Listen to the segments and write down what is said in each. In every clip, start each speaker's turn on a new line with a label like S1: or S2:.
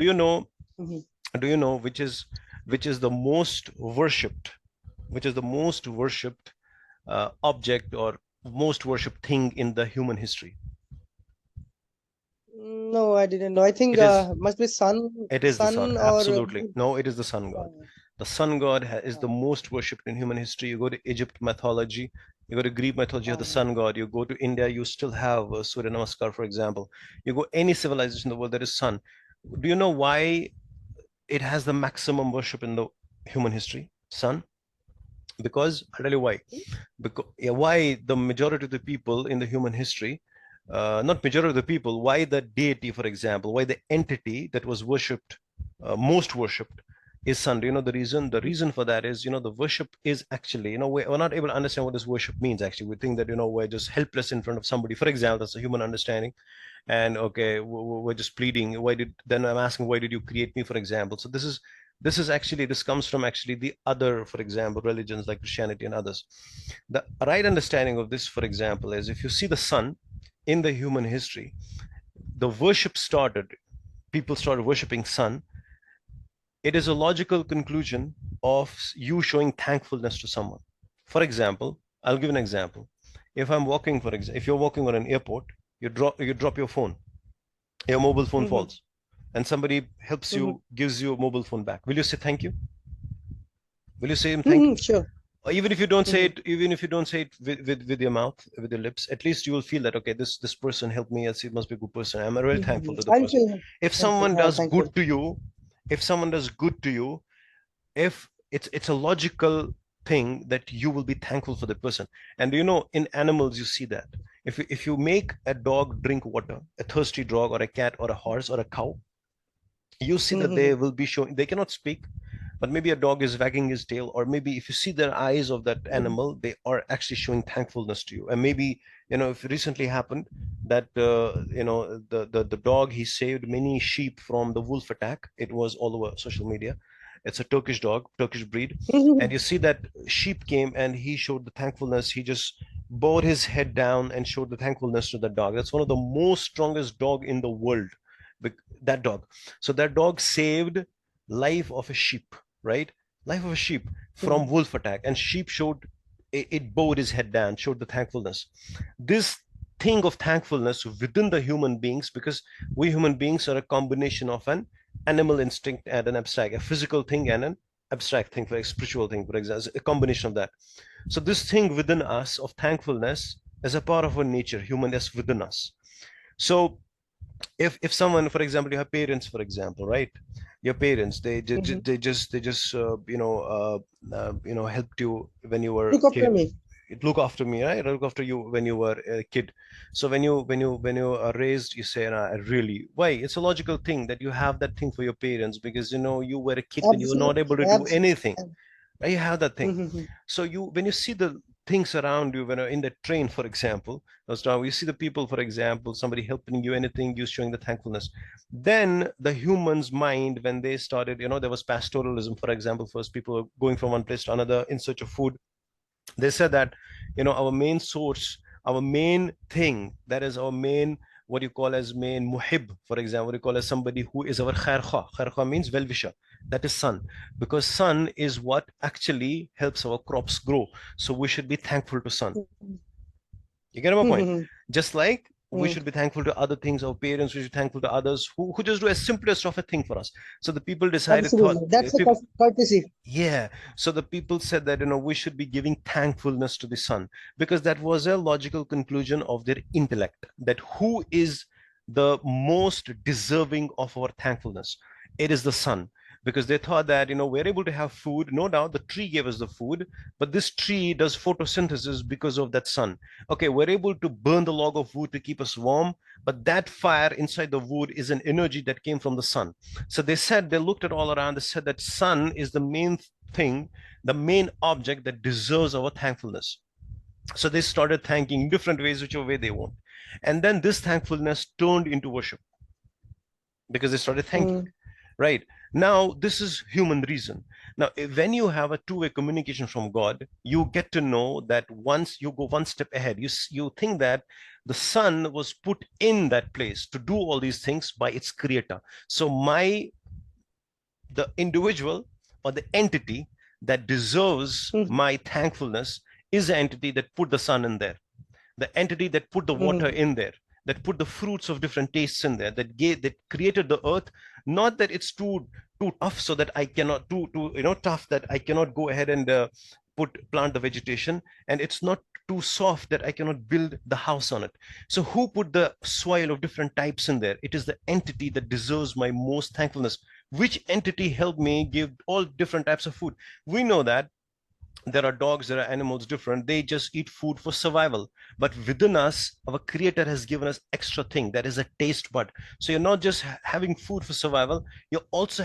S1: Do you know?
S2: Mhm.
S1: Do you know which is the most worshipped, object or most worshipped thing in the human history?
S2: No, I didn't know. I think
S1: It is
S2: must be
S1: It is the sun.
S2: sun or
S1: Absolutely. No, it is the sun god.
S2: uh,
S1: The sun god is the
S2: uh,
S1: most worshipped in human history. You go to Egypt mythology, you go to Greek mythology, you have the
S2: uh,
S1: sun god. You go to India, you still have Surya Namaskar, for example. You go any civilization in the world, there is sun. Do you know why it has the maximum worship in the human history? Sun. Because I'll tell you why. Because yeah, why the majority of the people in the human history, not majority of the people, why the deity, for example, why the entity that was worshipped, most worshipped, is sun. Do you know the reason? The reason for that is, the worship is actually, we're not able to understand what this worship means. Actually, we think that, we're just helpless in front of somebody. For example, that's a human understanding. And okay, we're just pleading. Then I'm asking, why did you create me, for example? So this comes from actually the other, for example, religions like Christianity and others. The right understanding of this, for example, is if you see the sun in the human history, the worship started, people started worshiping sun. It is a logical conclusion of you showing thankfulness to someone. For example, I'll give an example. If you're walking on an airport, you drop your phone, your mobile phone
S2: mhm,
S1: falls, and somebody helps
S2: mhm,
S1: you, gives you a mobile phone back. Will you say thank you? Will you say him thank you?
S2: mhm, sure.
S1: Or even if you don't say
S2: Mhm.
S1: it, with your mouth, with your lips, at least you will feel that, okay, this person helped me. It must be a good person. I'm really thankful
S2: Mhm.
S1: to the
S2: I'll
S1: person.
S2: feel
S1: If
S2: thankful.
S1: someone does
S2: Thankful.
S1: good to you, if someone does good to you, if it's a logical thing that you will be thankful for the person. And in animals you see that if you make a dog drink water, a thirsty dog or a cat or a horse or a cow, you see that they
S2: Mhm,
S1: will be showing, they cannot speak, but maybe a dog is wagging his tail, or maybe if you see their eyes of that
S2: mhm,
S1: animal, they are actually showing thankfulness to you. And maybe, if it recently happened that the dog, he saved many sheep from the wolf attack. It was all over social media. It's a Turkish dog, Turkish breed. And
S2: mhm,
S1: you see that sheep came and he showed the thankfulness. He just bowed his head down and showed the thankfulness to the dog. That's one of the most strongest dog in the world. That dog. So that dog saved life of a sheep, right? Life of a sheep from
S2: mhm,
S1: wolf attack, and sheep showed, it bowed his head down, showed the thankfulness. This thing of thankfulness within the human beings, because we human beings are a combination of an animal instinct and an abstract, a physical thing and an abstract thing, for a spiritual thing, for example, a combination of that. So this thing within us of thankfulness is a part of our nature, humanness within us. So if someone, for example, you have parents, for example, right? Your parents,
S2: mhm.
S1: they just helped you when you were
S2: Look
S1: a
S2: after
S1: kid.
S2: me.
S1: It look after me, right? Look after you when you were a kid. So when you are raised, you say, I really, why? It's a logical thing that you have that thing for your parents, because you were a kid when you were not
S2: Absolutely.
S1: able to do anything.
S2: Absolutely.
S1: You have that thing.
S2: Mhm,
S1: So when you see the things around you, when you're in the train, for example, you see the people, for example, somebody helping you, anything, you showing the thankfulness. Then the human's mind, when they started, there was pastoralism, for example. First, people were going from one place to another in search of food. They said that, our main source, our main thing, that is our main, what you call as main muhib, for example, what you call as somebody who is our khair kha means well wisher. That is sun, because sun is what actually helps our crops grow. So we should be thankful to sun. You get my point?
S2: mhm,
S1: Just like we
S2: mhm.
S1: should be thankful to other things, our parents, we should be thankful to others who just do a simplest of a thing for us. So the people decided, thought,
S2: Absolutely. That's a
S1: people,
S2: courtesy.
S1: yeah. So the people said that, we should be giving thankfulness to the sun, because that was a logical conclusion of their intellect, that who is the most deserving of our thankfulness? It is the sun. Because they thought that, we're able to have food. No doubt the tree gave us the food, but this tree does photosynthesis because of that sun. Okay, we're able to burn the log of wood to keep us warm, but that fire inside the wood is an energy that came from the sun. So they looked at all around, they said that sun is the main thing, the main object that deserves our thankfulness. So they started thanking different ways, whichever way they want. And then this thankfulness turned into worship, because they started thanking.
S2: Mm,
S1: Right. Now, this is human reason. Now, when you have a two-way communication from God, you get to know that once you go one step ahead, you think that the Son was put in that place to do all these things by its creator. So the individual or the entity that deserves
S2: Mm-hmm.
S1: my thankfulness is the entity that put the Son in there, the entity that put the water
S2: Mm-hmm.
S1: in there, that put the fruits of different tastes in there, that created the earth. Not that it's too tough so that I cannot too tough that I cannot go ahead and plant the vegetation, and it's not too soft that I cannot build the house on it. So who put the soil of different types in there? It is the entity that deserves my most thankfulness. Which entity helped me give all different types of food? We know that there are dogs, there are animals different, they just eat food for survival. But within us, our creator has given us extra thing, that is a taste bud. So you're not just having food for survival, you're also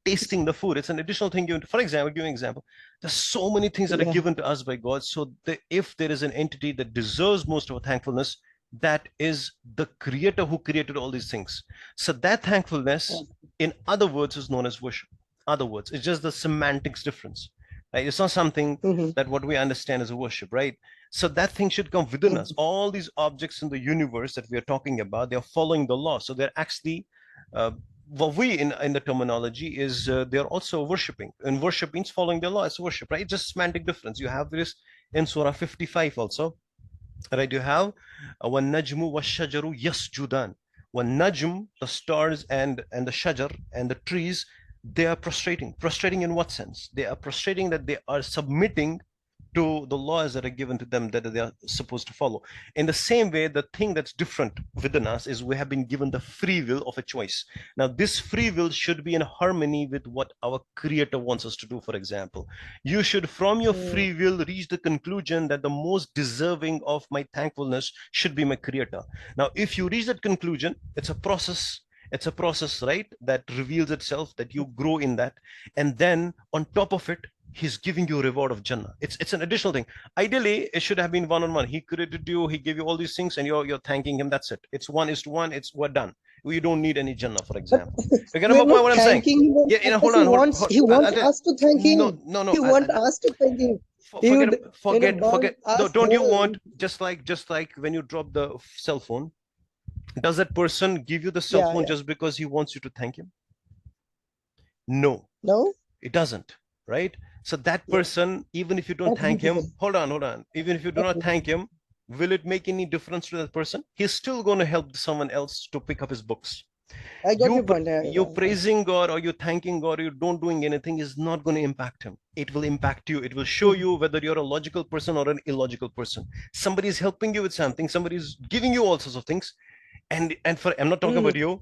S1: tasting the food. It's an additional thing given for example, give an example. There's so many things that are
S2: Yeah.
S1: given to us by God. So if there is an entity that deserves most of our thankfulness, that is the creator who created all these things. So that thankfulness, in other words, is known as worship. Other words, it's just the semantics difference, right? It's not something
S2: Mm-hmm.
S1: that what we understand as a worship, right? So that thing should come within us.
S2: Mm-hmm.
S1: All these objects in the universe that we are talking about, they're following the law. So they're actually, uh, what we in the terminology is they're also worshiping. And worship means following the law. It's worship, right? It's just semantic difference. You have this in Surah 55 also, right? You have one najmu wa shajaru yasjudan. One najm, the stars and the shajar and the trees, they are prostrating in what sense? They are prostrating that they are submitting to the laws that are given to them that they are supposed to follow. In the same way, the thing that's different within us is we have been given the free will of a choice. Now this free will should be in harmony with what our creator wants us to do. For example, you should from your
S2: Mm-hmm.
S1: free will reach the conclusion that the most deserving of my thankfulness should be my creator. Now if you reach that conclusion, it's a process, right, that reveals itself, that you grow in that. And then on top of it, he's giving you a reward of Jannah. It's an additional thing. Ideally, it should have been one on one. He created you, he gave you all these things, and you're thanking him. That's it. It's 1:1. It's we're done. We don't need any Jannah, for
S2: But
S1: example. You get my
S2: we're
S1: point?
S2: not
S1: What I'm saying?
S2: thanking him on
S1: Yeah,
S2: purpose.
S1: hold on,
S2: He wants
S1: I'll
S2: us to thank
S1: no,
S2: him.
S1: no, no.
S2: He wants us to thank him. He
S1: Forget,
S2: would, burn
S1: No,
S2: us
S1: don't you
S2: whole.
S1: want just like when you drop the cell phone? Does that person give you the cell
S2: Yeah,
S1: phone
S2: yeah.
S1: just because he wants you to thank him? No,
S2: No?
S1: it doesn't, right? So that
S2: Yeah.
S1: person, even if you don't
S2: That's
S1: thank him,
S2: beautiful.
S1: hold on, even if you do
S2: That's
S1: not thank
S2: beautiful.
S1: him, will it make any difference to that person? He's still going to help someone else to pick up his books.
S2: I got your point. Yeah,
S1: You
S2: yeah, yeah.
S1: praising God or you thanking God or you don't doing anything is not going to impact him. It will impact you. It will show
S2: Mhm.
S1: you whether you're a logical person or an illogical person. Somebody is helping you with something, somebody is giving you all sorts of things. And for I'm not talking about
S2: Mm.
S1: you,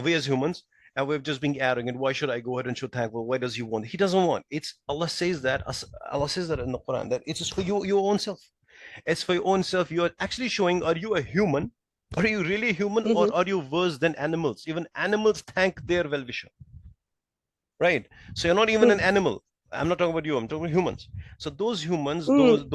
S1: we as humans, and we're just being arrogant. Why should I go ahead and show thankful? Why does he want? He doesn't want. It's Allah says that. Allah says that in the Quran, that it's just for your own self. It's for your own self. You are actually showing, are you a human? Are you really human, or
S2: Mm-hmm.
S1: are you worse than animals? Even animals thank their well-wisher, right? So you're not even an
S2: Mm.
S1: animal. I'm not talking about you, I'm talking about humans. So those humans,
S2: Mm.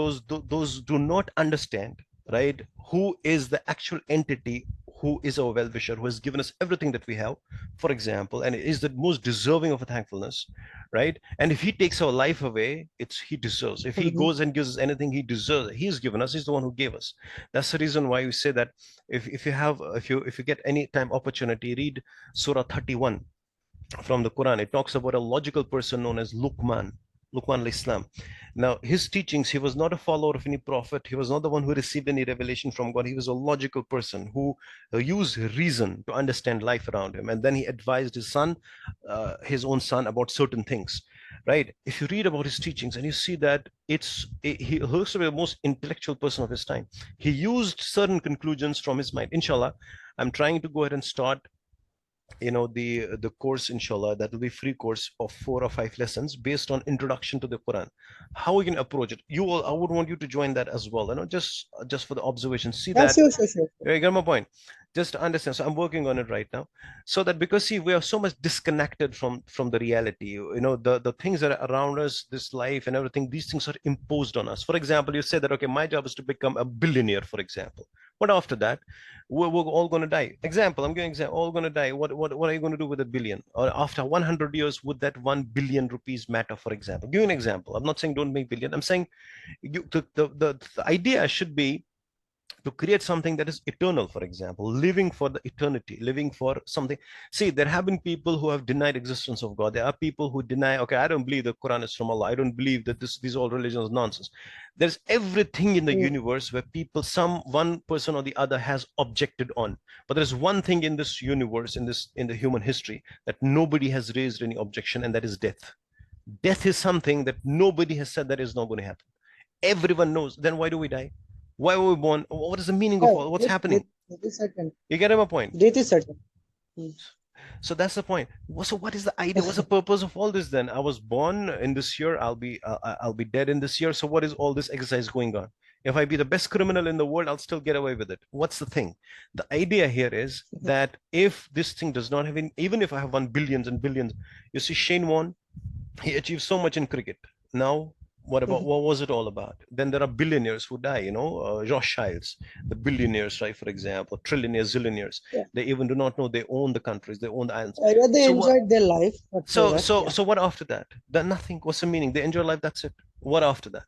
S1: those do not understand, right, who is the actual entity, who is our well-wisher, who has given us everything that we have, for example, and is the most deserving of a thankfulness, right? And if he takes our life away, it's he deserves. If he
S2: Mm-hmm.
S1: goes and gives us anything, he deserves. He's given us, he's the one who gave us. That's the reason why we say that if you get any time opportunity, read Surah 31 from the Quran. It talks about a logical person known as Luqman al-Islam. Now, his teachings, he was not a follower of any prophet. He was not the one who received any revelation from God. He was a logical person who used reason to understand life around him. And then he advised his own son, about certain things, right? If you read about his teachings and you see that he looks to be the most intellectual person of his time. He used certain conclusions from his mind. Inshallah, I'm trying to go ahead and start the course, inshallah, that will be free course of 4 or 5 lessons based on introduction to the Quran. How we can approach it, I would want you to join that as well, just for the observation, see
S2: Yeah,
S1: that.
S2: sure, sure, sure.
S1: You get my point. Just to understand, so I'm working on it right now, so that, because see, we are so much disconnected from the reality. The things that are around us, this life and everything, these things are imposed on us. For example, you say that, okay, my job is to become a billionaire, for example. What after that? We're all going to die. Example, I'm giving example, all going to die. What are you going to do with a billion? Or after 100 years, would that 1 billion rupees matter, for example? Give you an example. I'm not saying don't make billion. I'm saying the idea should be to create something that is eternal, for example, living for the eternity, living for something. See, there have been people who have denied existence of God. There are people who deny, okay, I don't believe the Quran is from Allah. I don't believe that these all religions nonsense. There's everything in the
S2: mm,
S1: universe where people, one person or the other has objected on. But there's one thing in this universe, in the human history, that nobody has raised any objection, and that is death. Death is something that nobody has said that is not going to happen. Everyone knows. Then why do we die? Why were we born? What is the meaning of
S2: yeah,
S1: all? What's happening?
S2: death is certain.
S1: You get my point?
S2: Death is certain. Mm.
S1: So that's the point. So what is the idea? What's the purpose of all this then? I was born in this year. I'll be dead in this year. So what is all this exercise going on? If I be the best criminal in the world, I'll still get away with it. What's the thing? The idea here is that if this thing does not have, even if I have won billions and billions, you see, Shane Warne, he achieved so much in cricket. Now, what was it all about? Then there are billionaires who die, Rothschilds, the billionaires, right? For example, trillionaires, zillionaires.
S2: Yeah.
S1: They even do not know they own the countries, they own the islands.
S2: Yeah, they
S1: So what?
S2: enjoyed their life whatsoever. Yeah.
S1: So what after that? Then nothing. What's the meaning? They enjoy life. That's it. What after that?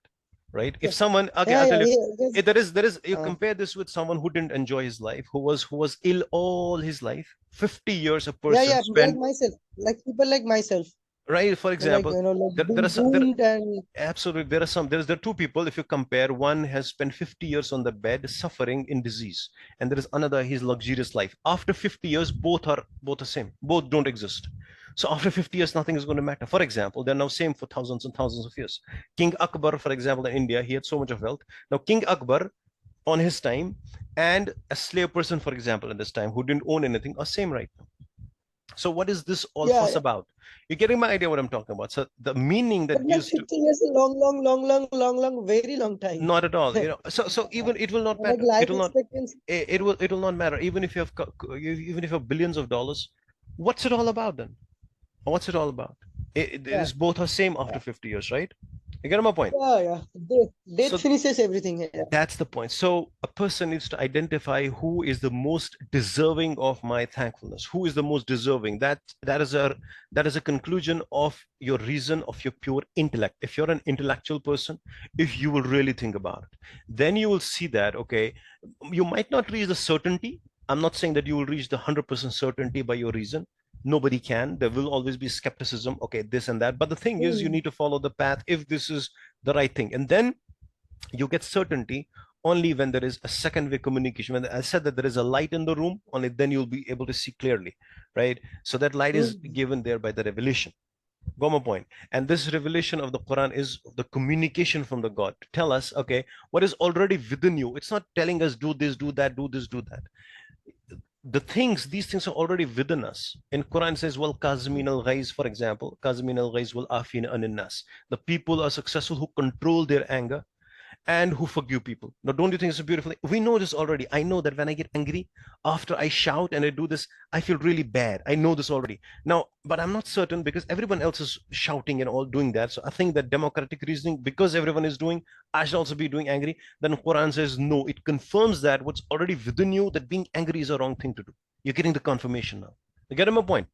S1: Right? If
S2: Yeah.
S1: someone, okay,
S2: Yeah,
S1: I'll
S2: yeah,
S1: tell you.
S2: yes.
S1: There is. You
S2: Uh,
S1: compare this with someone who didn't enjoy his life, who was ill all his life. 50 years a
S2: yeah,
S1: person
S2: yeah, like
S1: spent,
S2: myself, like people like myself,
S1: right? For
S2: like
S1: example,
S2: like
S1: there
S2: being
S1: are some,
S2: doomed and
S1: absolutely, there are two people. If you compare, one has spent 50 years on the bed suffering in disease, and there is another, his luxurious life. After 50 years, both the same. Both don't exist. So after 50 years, nothing is going to matter. For example, they're now same for thousands and thousands of years. King Akbar, for example, in India, he had so much of wealth. Now King Akbar on his time and a slave person, for example, at this time who didn't own anything are same right now. So what is this all
S2: yeah,
S1: fuss
S2: yeah.
S1: about? You're getting my idea what I'm talking about. So the meaning
S2: But
S1: that
S2: like
S1: used to,
S2: 50 years is a long, very long time.
S1: not at all, so even it will not
S2: Like
S1: matter.
S2: life
S1: It will not,
S2: expectancy.
S1: it will not matter. Even if you have even if you have billions of dollars, what's it all about then? What's it all about? It
S2: Yeah,
S1: is both are same after 50 years, right? You get my point?
S2: yeah, yeah. Death
S1: So
S2: finishes everything. Yeah.
S1: that's the point. So a person needs to identify who is the most deserving of my thankfulness, who is the most deserving. That is a conclusion of your reason, of your pure intellect. If you're an intellectual person, if you will really think about it, then you will see that, okay, you might not reach the certainty. I'm not saying that you will reach the 100% certainty by your reason. Nobody can. There will always be skepticism, okay, this and that. But the thing is, you
S2: Mm,
S1: need to follow the path if this is the right thing. And then you get certainty only when there is a second way communication. When I said that there is a light in the room, only then you'll be able to see clearly, right? So that light is
S2: mm,
S1: given there by the revelation. Got my point? And this revelation of the Quran is the communication from the God to tell us, okay, what is already within you. It's not telling us do this, do that, do this, do that. These things are already within us. In Quran it says, well, Kazimin al Ghaiz, for example, Kazimin al Ghaiz will afina anin nas. The people are successful who control their anger and who forgive people. Now, don't you think it's a beautiful thing? We know this already. I know that when I get angry, after I shout and I do this, I feel really bad. I know this already. Now, but I'm not certain because everyone else is shouting and all doing that. So I think that democratic reasoning, because everyone is doing, I should also be doing angry. Then Quran says, no, it confirms that what's already within you, that being angry is a wrong thing to do. You're getting the confirmation now. You get my point?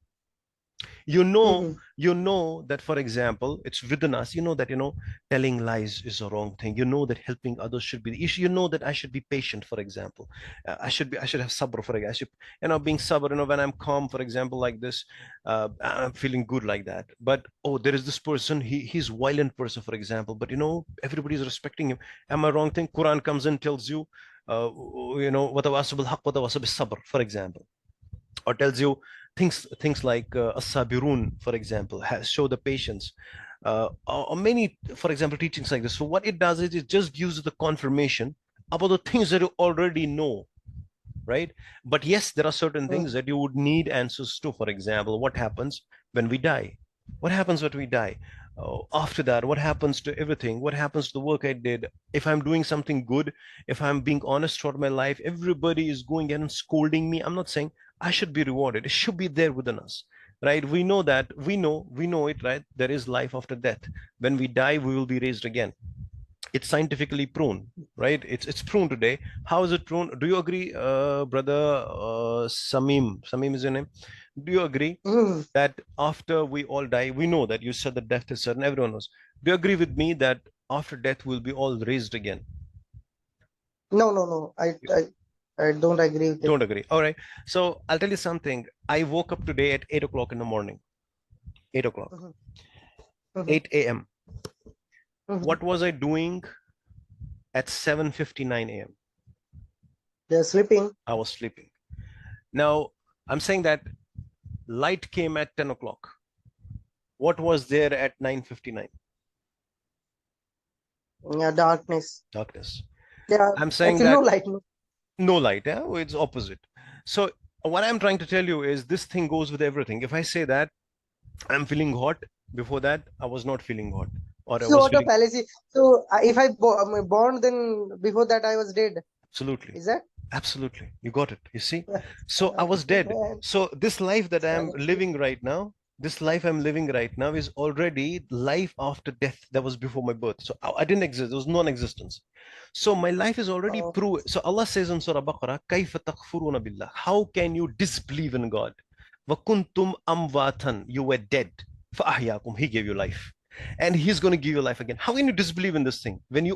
S1: you know
S2: mhm,
S1: you know that, for example, it's within us. That telling lies is a wrong thing. That helping others should be the issue. That I should be patient, for example. I should have sabr, for example. I should, being sabr, when I'm calm, for example, like this, I'm feeling good like that. But oh, there is this person, he's violent person, for example, but everybody's respecting him. Am I wrong thing? Quran comes and tells you, وَتَوَاصَوْا بِالْحَقِّ وَتَوَاصَوْا بِالصَّبْرِ, for example, or tells you things like as-sabirun, for example, show the patience, or many, for example, teachings like this. So what it does is it just gives you the confirmation about the things that you already know, right? But yes, there are certain
S2: mm.
S1: things that you would need answers to. For example, what happens when we die? What happens when we die? After that, what happens to everything? What happens to the work I did? If I'm doing something good, if I'm being honest throughout my life, everybody is going and scolding me. I'm not saying I should be rewarded. It should be there within us, right? We know that. We know it, right? There is life after death. When we die, we will be raised again. It's scientifically proven, right? It's proven today. How is it proven? Do you agree, brother Samim? Samim is your name. Do you agree
S2: Mm.
S1: that after we all die, we know that you said that death is certain. Everyone knows. Do you agree with me that after death we'll be all raised again?
S2: No, no, no. I don't agree with it.
S1: Don't agree. All right. So I'll tell you something. I woke up today at 8 o'clock in the morning. 8 o'clock.
S2: Mhm, mhm,
S1: 8 a.m.
S2: mhm.
S1: What was I doing at 7:59 a.m.?
S2: They're sleeping.
S1: I was sleeping. Now I'm saying that light came at 10 o'clock. What was there at 9:59?
S2: Yeah, darkness.
S1: Darkness.
S2: Yeah,
S1: I'm saying
S2: actually no
S1: that
S2: light. No.
S1: no light, yeah? It's opposite. So what I'm trying to tell you is this thing goes with everything. If I say that I'm feeling hot, before that I was not feeling hot, or I
S2: So
S1: was
S2: what a
S1: feeling
S2: fallacy. So if I'm born, then before that I was dead.
S1: absolutely.
S2: Is that?
S1: Absolutely. You got it. You see? So I was dead.
S2: Man,
S1: So this life that I'm
S2: fallacy.
S1: living right now, this life I'm living right now is already life after death that was before my birth. So I didn't exist. There was non-existence. So my life is already
S2: Oh,
S1: proved. So Allah says in Surah Baqarah, كَيْفَ تَكْفُرُونَ بِاللَّهِ. How can you disbelieve in God? وَكُنْتُمْ أَمْوَاتًا. You were dead. فَأَحْيَاكُمْ. He gave you life. And he's going to give you life again. How can you disbelieve in this thing when you